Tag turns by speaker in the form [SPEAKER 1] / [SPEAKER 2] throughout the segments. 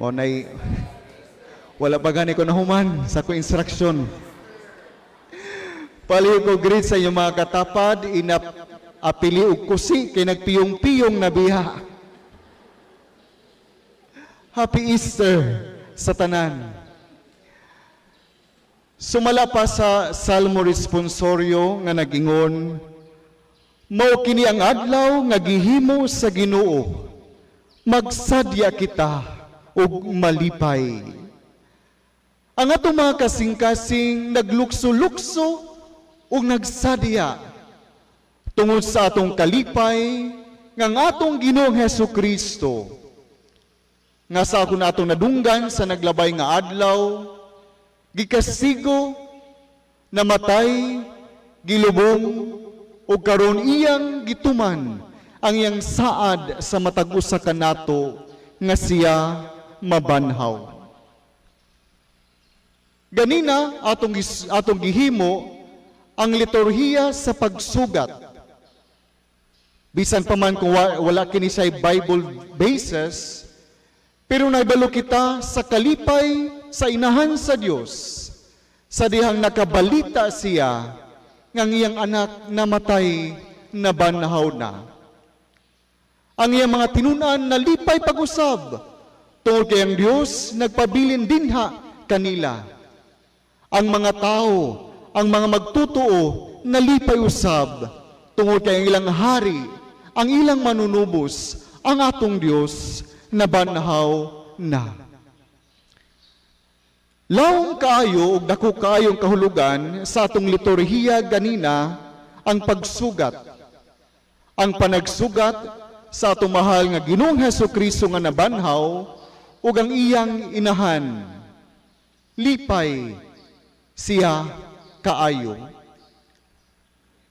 [SPEAKER 1] O nay wala pa gani ko nahuman sa ko instruction. Palihog ko greet sa inyong mga katapad, apili og kusi kay nagpiyong-piyong na biha. Happy Easter sa tanan. Sumala pa sa Salmo responsoryo nga nagingon, mao kini ang adlaw nga gihimo sa Ginoo, magsadya kita ug malipay. Ang atong mga kasing-kasing naglukso-lukso ug nagsadya tungod sa atong kalipay nga ang atong Ginoong Hesukristo nga sa akong atong nadunggan sa naglabay nga adlaw, gikasigo, namatay, gilubong, ug karon iyang gituman ang iyang saad sa matag usa kanato nga siya mabanhaw. Ganina atong gihimo ang liturhiya sa pagsugat. Bisan pa man kung wala kini say Bible basis, pero naibalo kita sa kalipay sa inahan sa Dios, sa dihang nakabalita siya ng iyang anak namatay na banhaw na. Ang iyang mga tinunan na lipay pag-usab, tungkol kay ang Dios nagpabilin dinha kanila. Ang mga tao, ang mga magtutuo, nalipay usab, tungkol kay ang ilang hari, ang ilang manunubos, ang atong Dios na banhaw na. Lawong kaayo ug dako kaayong kahulugan sa atong liturhiya ganina ang pagsugat. Ang panagsugat sa atong mahal nga Ginoong Hesukristo nga nabanhaw ug ang iyang inahan. Lipay siya kaayo.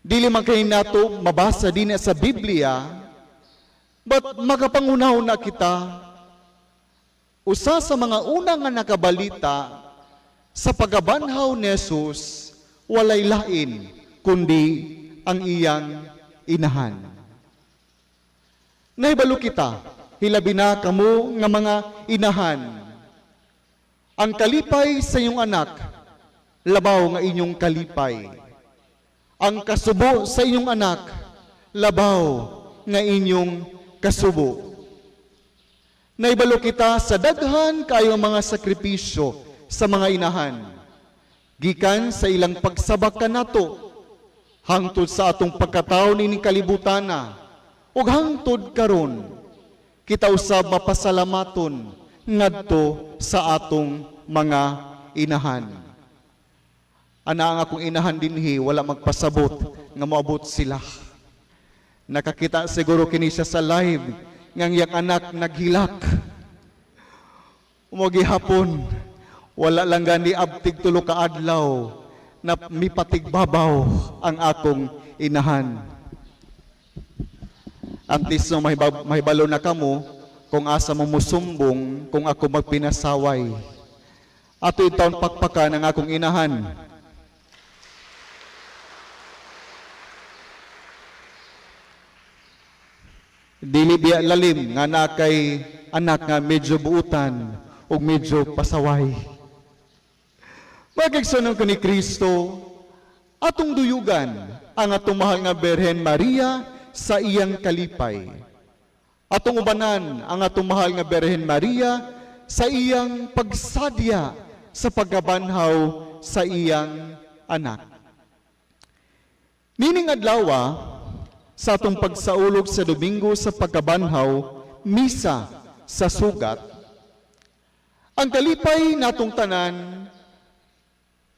[SPEAKER 1] Dili man kay nato mabasa din sa Biblia, but magapangunaw na kita usa sa mga unang nga nakabalita sa pagabanhaw ni Jesus, walay lain kundi ang iyang inahan. Nahibalo kita, hilabi na kamo nga mga inahan. Ang kalipay sa iyong anak, labaw nga inyong kalipay. Ang kasubo sa inyong anak, labaw nga inyong kasubo. Naibalo kita sa daghan kayong mga sakripisyo sa mga inahan. Gikan sa ilang pagsabak kanato, hangtod sa atong pagkataon ining kalibutana, ug hangtod karon, kita usab mapasalamaton ngadto sa atong mga inahan. Ana ang akong inahan dinhi wala magpasabot nga moabot sila. Nakakita siguro kini siya sa live ngang iyang anak naghilak. Umugi hapon, wala lang gani abtig tulo ka adlaw na mipatigbabaw ang akong inahan. At least no, mahibalo na kamo kung asa mo musumbong kung ako magpinasaway. Ato itawon pakpakan ang akong inahan. Dili biya lalim nga na kay anak nga medyo buutan o medyo pasaway. Magigsunon ko ni Kristo, atong duyugan ang atong mahal nga Birhen Maria sa iyang kalipay. Atong ubanan ang atong mahal nga Birhen Maria sa iyang pagsadya sa pagkabanhaw sa iyang anak. Nining adlaw sa atong pagsaulog sa Domingo sa pagkabanhaw, misa sa sugat, ang kalipay natong tanan,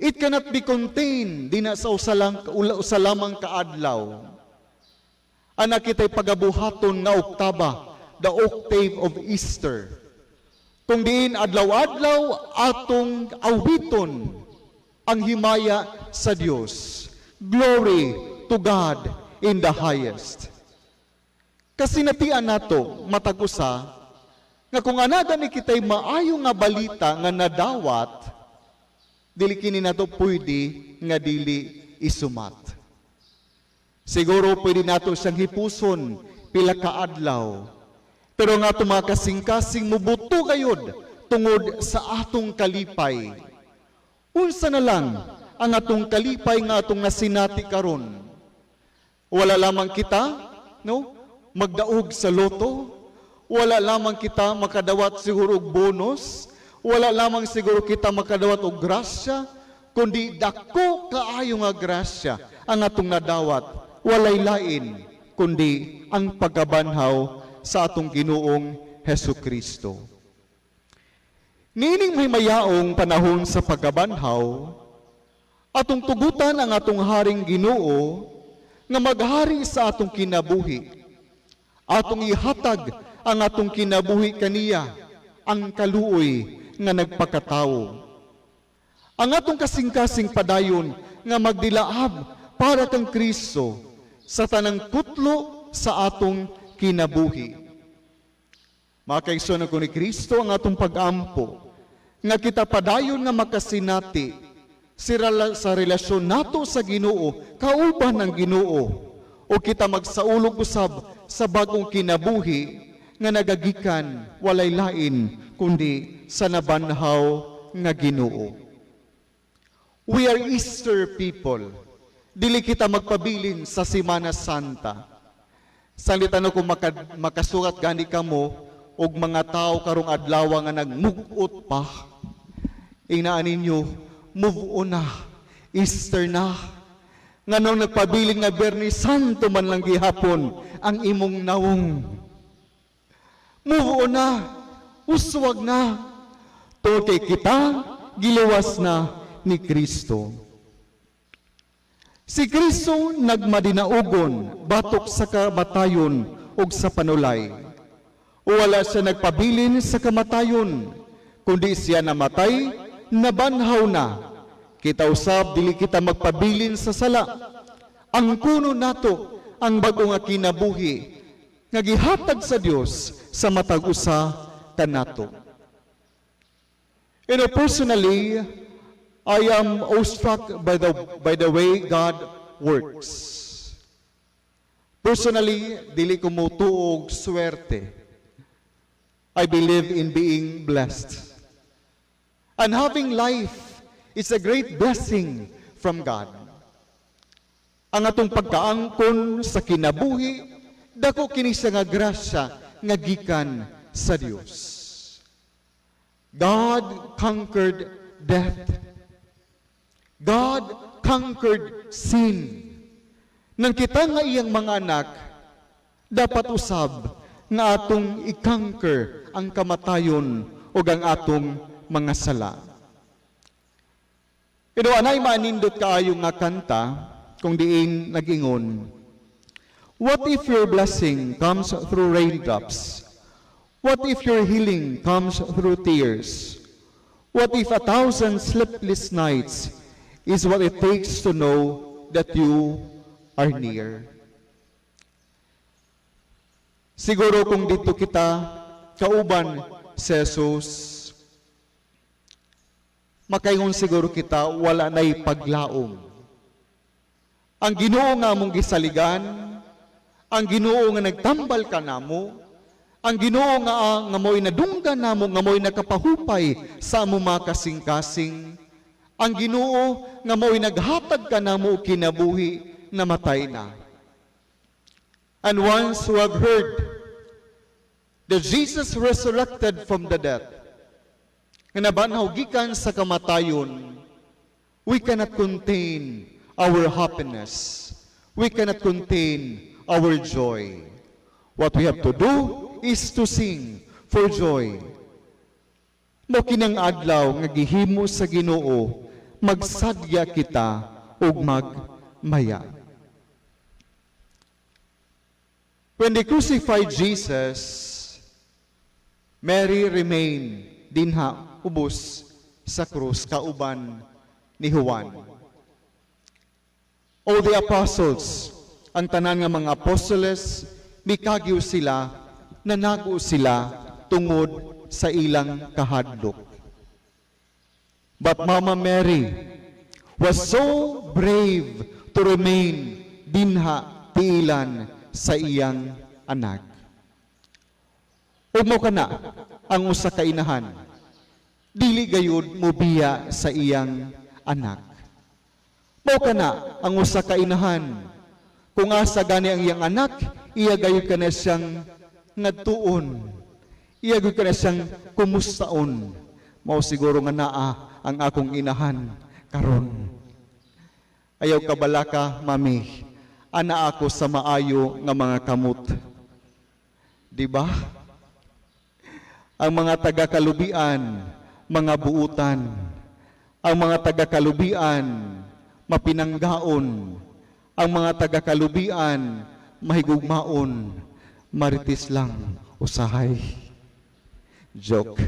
[SPEAKER 1] it cannot be contained dina sa usalamang kaadlaw. Anak kita'y pagabuhaton nga oktaba, the octave of Easter. Kung diin adlaw-adlaw atong awiton ang himaya sa Dios. Glory to God in the highest. Kasi natian nato matagusa nga kung anaga ni kita'y maayo nga balita nga nadawat, dili kini nato pwede nga dili isumat. Siguro pwede nato siyang hipuson pila ka adlaw. Pero nga mga kasing-kasing mubuto gayod tungod sa atong kalipay. Unsa na lang ang atong kalipay nga atong nasinati karon? Wala lamang kita, no? Magdaog sa loto. Wala lamang kita makadawat siguro og bonus. Wala lamang siguro kita makadawat og grasya, kundi dako kaayo nga grasya ang atong nadawat. Walay lain kundi ang pagkabanhaw sa atong Ginoong Hesukristo. Nining may mayaong panahon sa pagkabanhaw, atong tugutan ang atong Haring Ginoo nga maghari sa atong kinabuhi. Atong ihatag ang atong kinabuhi kaniya, ang kaluoy nga nagpakatawo. Ang atong kasing-kasing padayon nga magdilaab para kang Kristo sa tanang putlo sa atong kinabuhi. Makaigsoon ko ni Kristo ang atong pag-ampo nga kita padayon nga makasinati sa relasyon nato sa Ginoo, kauban ng Ginoo, o kita magsaulog usab sa bagong kinabuhi nga nagagikan walay lain kundi sa nabanhaw nga Ginoo. We are Easter people. Dili kita magpabilin sa Semana Santa. Salita no kung makasukat gani kamo og mga tao karong adlaw nga nagmugot pa. Inaan ninyo, move on na, Easter na. Nganong nagpabilin nga Berni Santo man lang gihapon ang imong nawong. Move on na, uswag na. Tote kita, giluwas na ni Kristo. Si Kristo nagmadinaugon batok sa kamatayon ug sa panulay. Wala siya nagpabilin sa kamatayon, kundi siya namatay, nabanhaw na. Kita usab dili kita magpabilin sa sala. Ang kuno nato ang bag-o nga kinabuhi nga gihatag sa Dios sa matag usa kanato. You know, personally, I am awestruck by the way God works. Personally, dili ko mo tuog swerte. I believe in being blessed. And having life is a great blessing from God. Ang atong pagkaangkon sa kinabuhi, dako kini sa nga grasya nga gikan sa Dios. God conquered death. God conquered sin. Nang kita nga iyang mga anak, dapat usab nga atong i-conquer ang kamatayon o ang atong mga sala. Pero anay maanindot kaayo nga kanta kung diin nagingon, what if your blessing comes through raindrops? What if your healing comes through tears? What if 1,000 sleepless nights is what it takes to know that you are near? Siguro kung dito kita kauban si Jesus, makaingon siguro kita wala na'y paglaom. Ang Ginoo nga mong gisaligan, ang Ginoo nga nagtambal ka namo, ang Ginoo nga mo'y nadunggan namo, nga mo'y nakapahupay sa amo makasing-kasing, ang Ginoo nga mo'y naghatag ka namo kinabuhi na matay na. And once we have heard that Jesus resurrected from the dead, nga nabanhaw gikan sa kamatayon, we cannot contain our happiness. We cannot contain our joy. What we have to do is to sing for joy. Mo kinang adlaw nga gihimo sa Ginoo, magsadya kita ug magmaya. When they crucified Jesus, Mary remained dinha ubos sa krus kauban ni Juan. All the apostles, ang tanan nga mga apostoles, mikagyo sila, nanago sila tungod sa ilang kahadlok. But Mama Mary was so brave to remain dinha tiilan sa iyang anak. Ug mo kana ang usa ka inahan dili gayud mobiya sa iyang anak. Mao kana ang usa ka inahan. Kung asa gani ang iyang anak, iya gayud kana siyang ngadtuon. Iya gayud kana siyang kumustaon. Mao siguro nga naa ang akong inahan karon. Ayaw kabalaka, mami, ana ako sa maayo nga mga kamot. Di ba? Ang mga taga-kalubian, mga buutan. Ang mga taga-kalubian, mapinanggaon. Ang mga taga-kalubian, mahigugmaon. Maritis lang, usahay. Joke.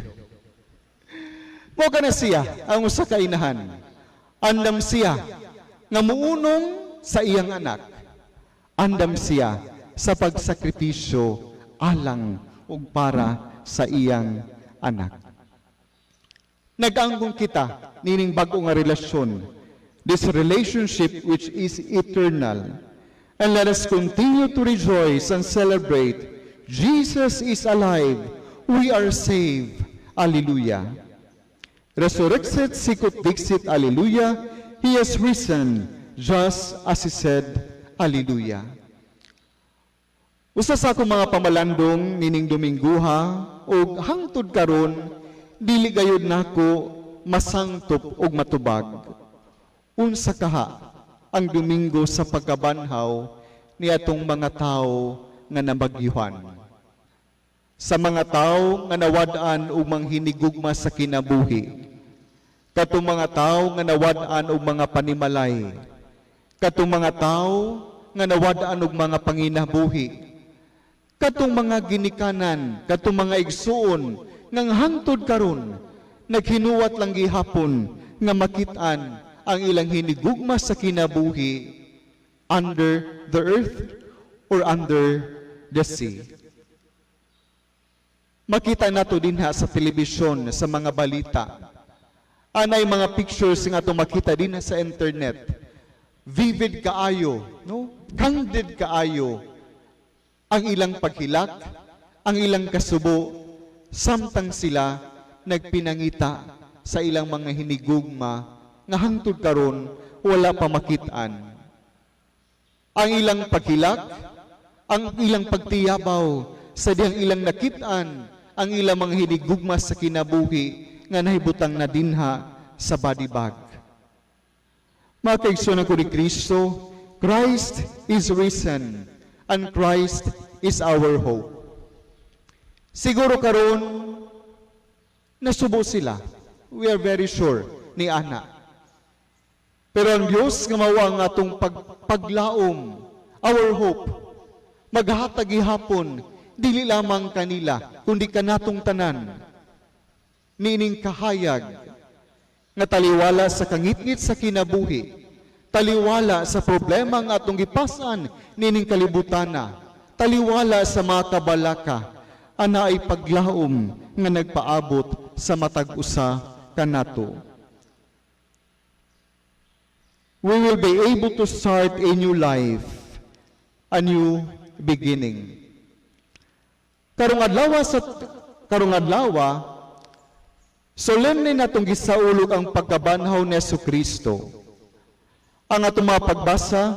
[SPEAKER 1] Mo ka na siya, ang usa ka inahan. Andam siya, nga muunong sa iyang anak. Andam siya sa pagsakripisyo alang ug para sa iyang anak. Nag-anggong kita nining bag-o nga relasyon, this relationship which is eternal. And let us continue to rejoice and celebrate. Jesus is alive. We are saved. Alleluia. Resurrexit sicut dixit. Alleluia. He has risen just as he said. Alleluia. Usa sa akong mga pamalandong nining Domingguha ug hangtod karon dili gayud nako masangtop ug matubag. Unsa kaha ang Domingo sa pagkabanhaw ni atong mga tao nga nabagyuhan. Sa mga tao nga nawad-an og manghinigugma sa kinabuhi. Katong mga tao nga nawad-an og mga panimalay. Katong mga tao nga nawad-an og mga panginabuhi. Katong mga ginikanan, katong mga igsuon nga hangtod karon naghinuwat lang gihapon nga makit-an ang ilang hinigugma sa kinabuhi under the earth or under the sea. Makita nato dinha sa telebisyon, sa mga balita. Anay mga pictures nga ato makita dinha sa internet. Vivid kaayo, no? Candid kaayo ang ilang paghilak, ang ilang kasubo, samtang sila nagpinangita sa ilang mga hinigugma nga hangtod karon wala pa makit-an. Ang ilang paghilak, ang ilang pagtiyabaw sa diyang ilang nakit-an, ang ilang mga hinigugma sa kinabuhi nga nahibutang na dinha sa body bag. Mga kaigsunan ko ni Kristo, Christ is risen and Christ is our hope. Siguro karon nasubo sila. We are very sure ni ana. Pero ang Diyos nga mao ang atong paglaom, our hope, maghatag gihapon dili lamang kanila kundi kanatong tanan. Nining kahayag nga taliwala sa kangitngit sa kinabuhi, taliwala sa problema nga atong gipasan nining kalibutana, taliwala sa mga kabalaka, ana ay paglaom nga nagpaabot sa matag usa kanato. We will be able to start a new life, a new beginning. Karong adlaw, solemne natong gisaulog ang pagkabanhaw ni Jesucristo. Ang atong mga pagbasa,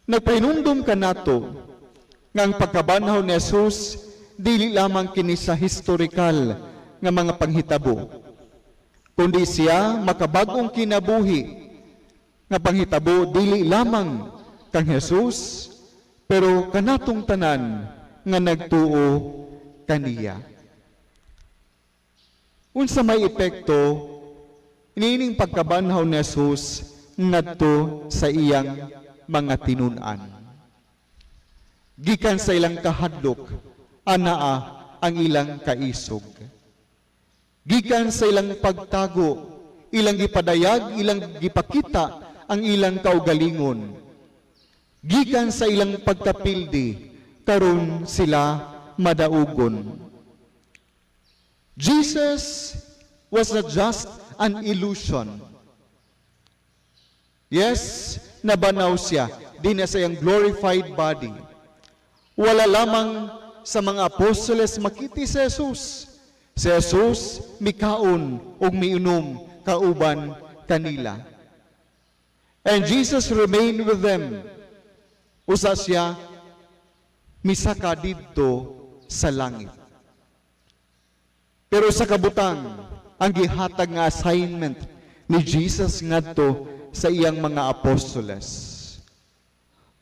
[SPEAKER 1] nagpahinumdum kanato nga ang pagkabanhaw ni Jesus dili lamang kini sa historical nga mga panghitabo, kundi siya makabagong kinabuhi nga panghitabo dili lamang kang Jesus, pero kanatong tanan nga nagtuo kaniya. Unsa may epekto nining pagkabanhaw ni Jesus ngadto sa iyang mga tinun-an. Gikan sa ilang kahadlok, anaa ang ilang kaisog. Gikan sa ilang pagtago, ilang gipadayag, ilang gipakita ang ilang kaugalingon. Gikan sa ilang pagkapildi, karon sila madaugon. Jesus was not just an illusion. Yes, nabanaw siya din sa iyang glorified body. Wala lamang sa mga apostoles makiti si Jesus. Si Jesus mikaon ug miinom kauban kanila. And Jesus remained with them. Usa siya misaka didto sa langit. Pero sa kabutang, ang gihatag nga assignment ni Jesus ngadto sa iyang mga apostoles.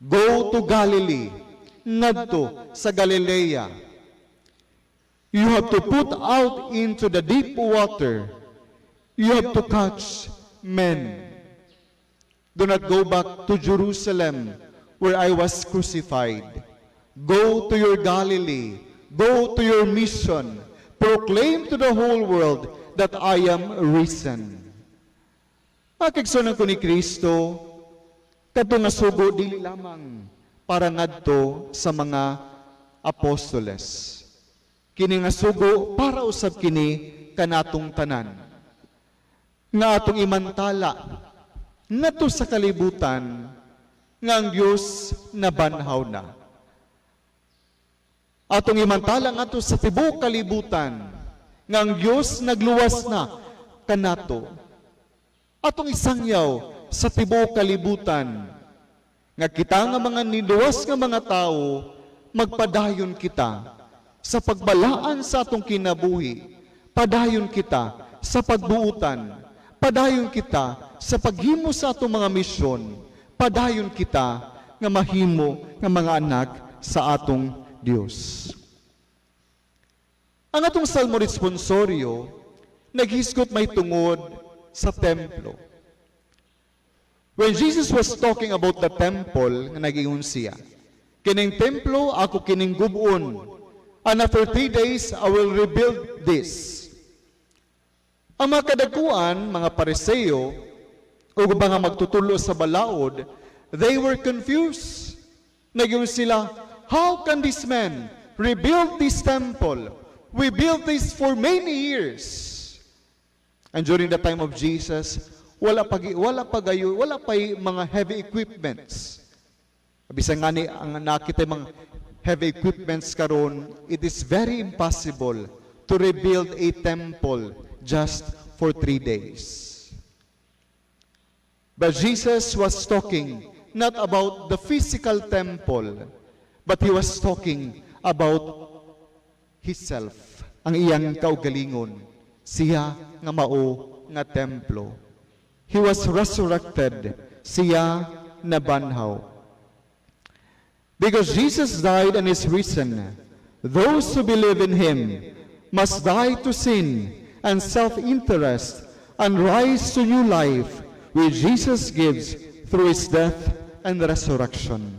[SPEAKER 1] Go to Galilee, ngadto sa Galilea. You have to put out into the deep water. You have to catch men. Do not go back to Jerusalem where I was crucified. Go to your Galilee. Go to your mission. Proclaim to the whole world that I am risen. Makigsunan ko ni Kristo, kato nga sugo dili lamang para ngadto sa mga apostoles. Kini nga sugo para usab kini kanatong tanan. Nga atong imantala ngadto sa kalibutan nga ang Dios nabanhaw na. Atong imantala ngadto sa tibuok kalibutan nga ang Dios nagluwas na kanato. Atong isangyaw sa tibuok kalibutan nga kita nga mga niluwas nga mga tao magpadayon kita sa pagbalaan sa atong kinabuhi, padayon kita sa pagbuutan, padayon kita sa paghimo sa atong mga misyon, padayon kita nga mahimo nga mga anak sa atong Dios. Ang atong salmo responsoryo naghisgot may tungod sa templo. When Jesus was talking about the temple nga nagingon siya, kining templo ako kining gub-on, and after 3 days I will rebuild this. Ang mga kadakuan, mga Pariseo, o mga magtutulo sa balaod, they were confused. Nagyon sila, how can this man rebuild this temple? We built this for many years. And during the time of Jesus, wala pa mga heavy equipments. Bisan nga ni ang nakita mga heavy equipments karon, it is very impossible to rebuild a temple just for 3 days. But Jesus was talking not about the physical temple, but He was talking about Himself, ang iyang kaugalingon, siya nga mao nga templo. He was resurrected, siya nabanhaw. Because Jesus died and is risen, those who believe in Him must die to sin and self-interest and rise to new life which Jesus gives through His death and resurrection.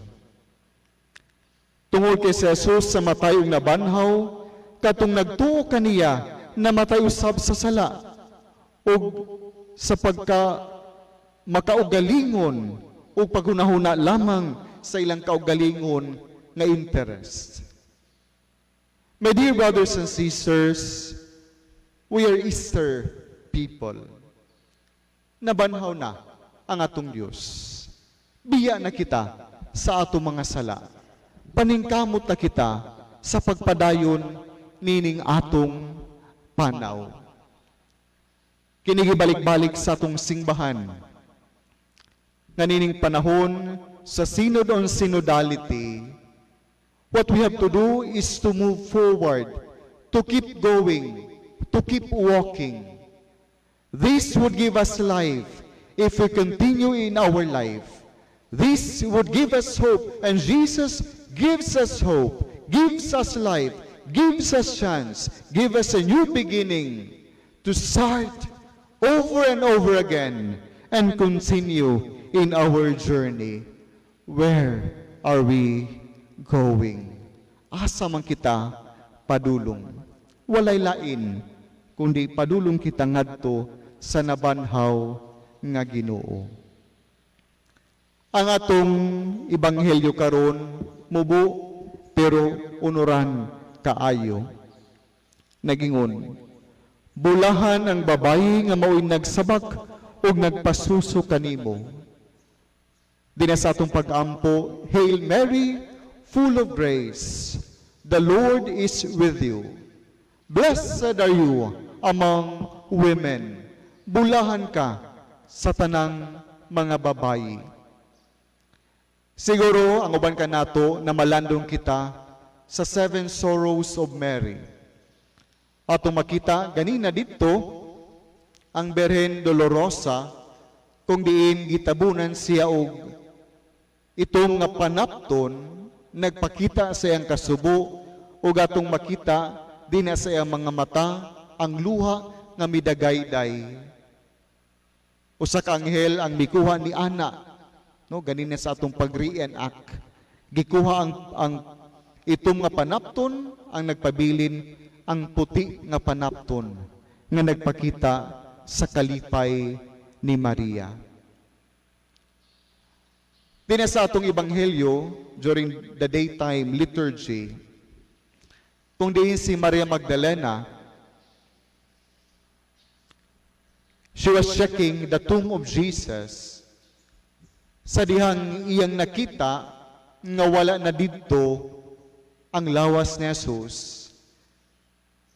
[SPEAKER 1] Tungod kay Jesus sa matay ug nabanhaw, katong nagtuo kaniya na matay usab sa sala ug sa makaugalingon ug paghunahuna lamang sa ilang kaugalingon nga interest. My dear brothers and sisters, we are Easter people. Nabanhaw na ang atong Diyos. Biya na kita sa atong mga sala. Paningkamot na kita sa pagpadayon nining atong panaw. Kinigibalik-balik sa atong singbahan. Nga panahon sa synod on synodality, what we have to do is to move forward, to keep going, to keep walking. This would give us life if we continue in our life. This would give us hope, and Jesus gives us hope, gives us life, gives us chance, gives us a new beginning to start over and over again and continue in our journey. Where are we going? Asa man kita padulong? Walay lain kundi padulong kita ngadto sa nabanhaw nga Ginoo. Ang atong ebanghelyo karon mubo pero unuran kaayo. Nagingon, bulahan ang babayi nga mao'y nagsabak ug nagpasuso kanimo. Dina sa atong pag-ampo, Hail Mary, full of grace, the Lord is with you. Blessed are you among women. Bulahan ka sa tanang mga babayi. Siguro, ang uban ka nato na malandong kita sa Seven Sorrows of Mary. Ato makita, ganina dito, ang Berhen Dolorosa, kung diin gitabunan siya og itong nga panapton, nagpakita sa iyang kasubo, o gatong makita, di na sa iyang mga mata, ang luha nga midagayday. Usa ka anghel ang mikuha ni Ana, no, ganina sa atong pag-reenact. Gikuha ang itom nga panapton, ang nagpabilin ang puti nga panapton nga nagpakita sa kalipay ni Maria. Dina sa atong ebanghelyo during the daytime liturgy, kung diin si Maria Magdalena, she was checking the tomb of Jesus. Sa dihang iyang nakita nga wala na didto ang lawas ni Jesus,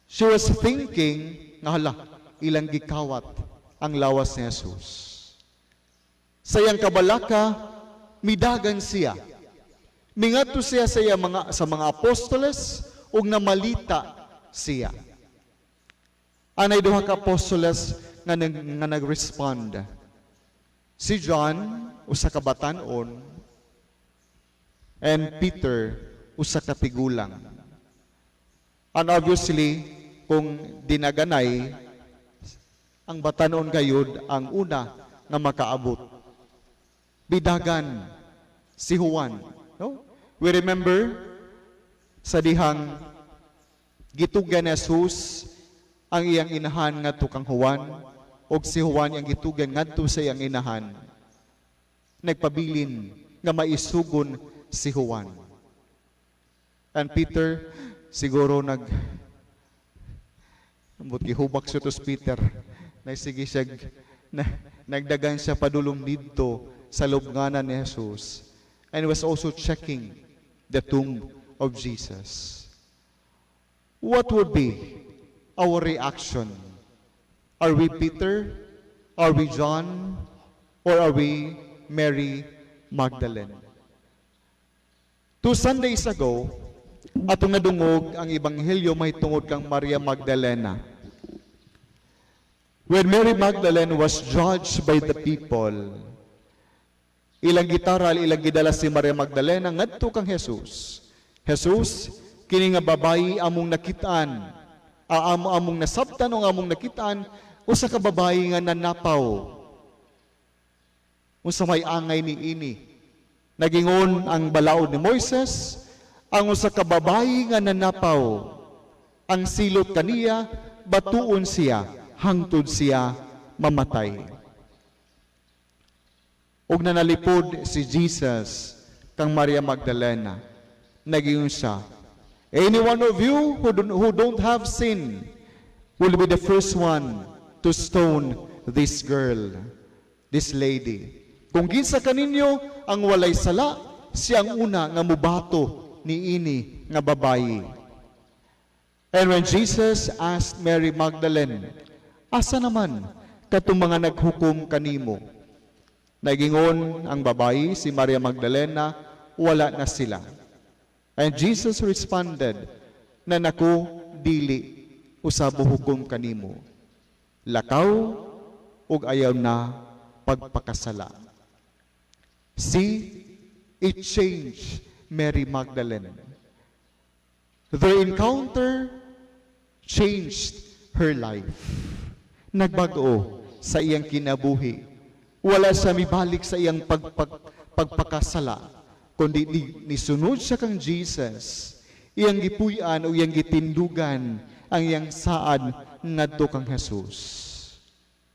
[SPEAKER 1] she was thinking nga hala, ilang gikawat ang lawas ni Jesus. Sa iyang kabalaka, midagan siya. Mingadto siya sa mga apostoles ug namalita siya. Anay duha ka apostoles nga nag-respond. Si John, usa ka batan-on, and Peter, usa ka tigulang. And obviously, kung dinaganay, ang batan-on gayud ang una nga makaabot. Bidagan si Juan. No? We remember sa dihang gitugan ni Jesus ang iyang inahan ngadto kang Juan, og si Juan ang gitugan ngadto sa iyang inahan. Nagpabilin nga maisugon si Juan. And Peter siguro gihubak siya to Peter. Nagsige siya nagdagan siya padulong didto sa lubnganan ni Jesus, and was also checking the tomb of Jesus. What would be our reaction? Are we Peter? Are we John? Or are we Mary Magdalene? 2 Sundays ago, atong nadungog ang ebanghelyo may tungod kang Maria Magdalena. When Mary Magdalene was judged by the people, ilang gitaral, ilang gidala si Maria Magdalena ngadto kang Jesus. Jesus, kini nga babayi among nakitaan, among nasabtan o among nakitaan, usa ka babayi nga nanapaw. Usa may angay ni ini. Nagingon ang balaod ni Moises, ang usa ka babayi nga nanapaw, ang silot kaniya, batuon siya, hangtod siya mamatay. Og nanalipod si Jesus kang Maria Magdalena. Nagingon siya, any one of you who don't have sin will be the first one to stone this girl, this lady. Kung ginsa kaninyo ang walay sala, siyang una nga mubato ni ini nga babayi. And when Jesus asked Mary Magdalene, asa naman katong mga naghukom kanimo? Nagingon ang babayi, si Maria Magdalena, wala na sila. And Jesus responded, na nako dili usabo hukom kanimo. Lakaw ug ayaw na pagpakasala. See, it changed Mary Magdalene. The encounter changed her life. Nagbago sa iyang kinabuhi. Wala siya mibalik sa iyang pagpakasala, kundi nisunod siya kang Jesus. Iyang gipuy-an o iyang gitindugan ang iyang saad ngadto kang Jesus.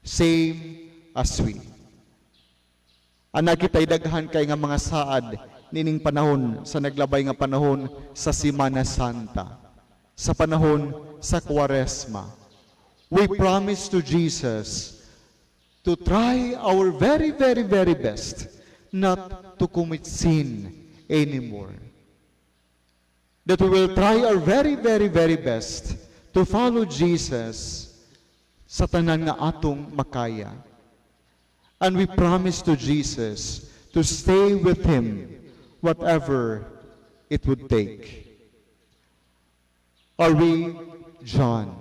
[SPEAKER 1] Same as we. Anak kita'y daghan kay nga mga saad nining panahon sa naglabay nga panahon sa Semana Santa, sa panahon sa Kwaresma. We promise to Jesus to try our very, very, very best not to commit sin anymore. That we will try our very, very, very best to follow Jesus sa tanan nga atong makaya. And we promise to Jesus to stay with Him whatever it would take. Are we John?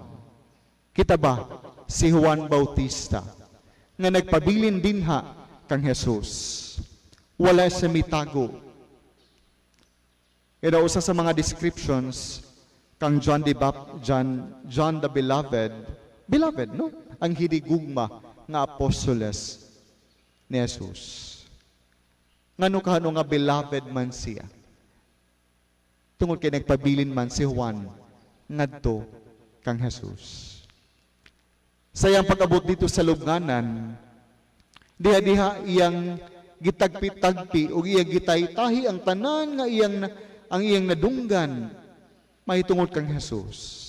[SPEAKER 1] Kita ba si Juan Bautista nga nagpabilin dinha kang Jesus? Wala siya mitago. Ito usa sa mga descriptions kang John the Beloved, no? Ang hinigugma nga apostoles ni Jesus. Ngano kano nga beloved man siya? Tungod kay nagpabilin man si Juan ngadto kang Jesus. Sayang pag-abot dito sa lubnganan, diha iyang gitagpi-tagpi o iyang gitaytahi ang tanan nga iyang nadunggan mahitungod kang Jesus.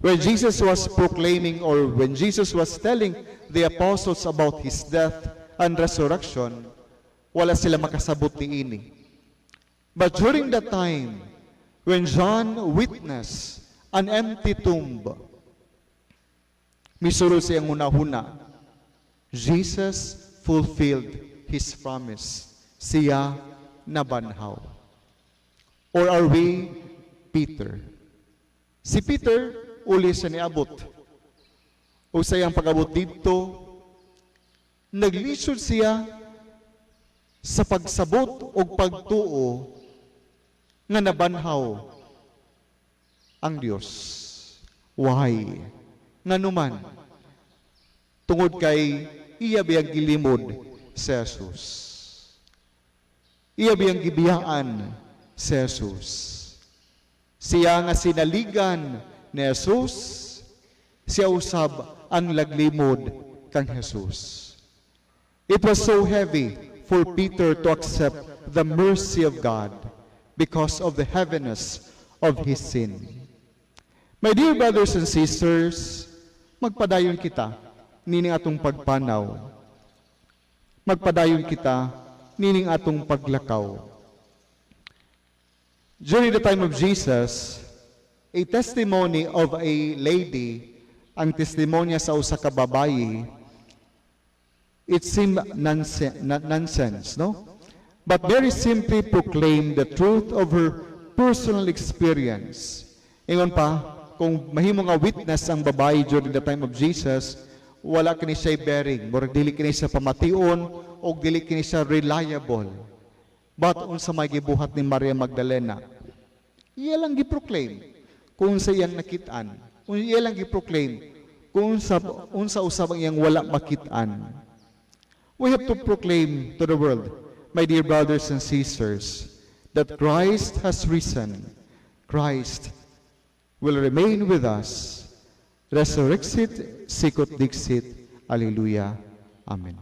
[SPEAKER 1] When Jesus was proclaiming or when Jesus was telling the apostles about His death and resurrection, wala sila makasabot niini. But during that time, when John witnessed an empty tomb, misuro siyang una-huna, Jesus fulfilled His promise. Siya nabanhaw. Or are we Peter? Si Peter, uli siya niabot. O sayang pag-abot dito, naglisod siya sa pagsabot o pagtuo nga nabanhaw ang Dios. Why? Nga numan, tungod kay iya biyang gilimod si Jesus. Iya biyang gibiyaan si Jesus. Siya nga sinaligan ni Jesus, siya usab ang laglimod kang Jesus. It was so heavy for Peter to accept the mercy of God because of the heaviness of his sin. My dear brothers and sisters, magpadayon kita nining atong pagpanaw. Magpadayon kita nining atong paglakaw. During the time of Jesus, a testimony of a lady, ang testimonya sa usa ka babayi, it seemed nonsense, no? But Mary simply proclaimed the truth of her personal experience. Ingon pa, kung mahimo nga witness ang babayi during the time of Jesus, wala kini siya bearing, murag dili kini siya pamation o dili kini siya reliable. But unsa may gibuhat ni Maria Magdalena, iya lang giproclaim kung sa iyang nakitaan. Iya lang giproclaim kung unsa usab ang iyang wala makitaan. We have to proclaim to the world, my dear brothers and sisters, that Christ has risen. Christ will remain with us. Resurrexit, sicut dixit. Alleluia. Amen.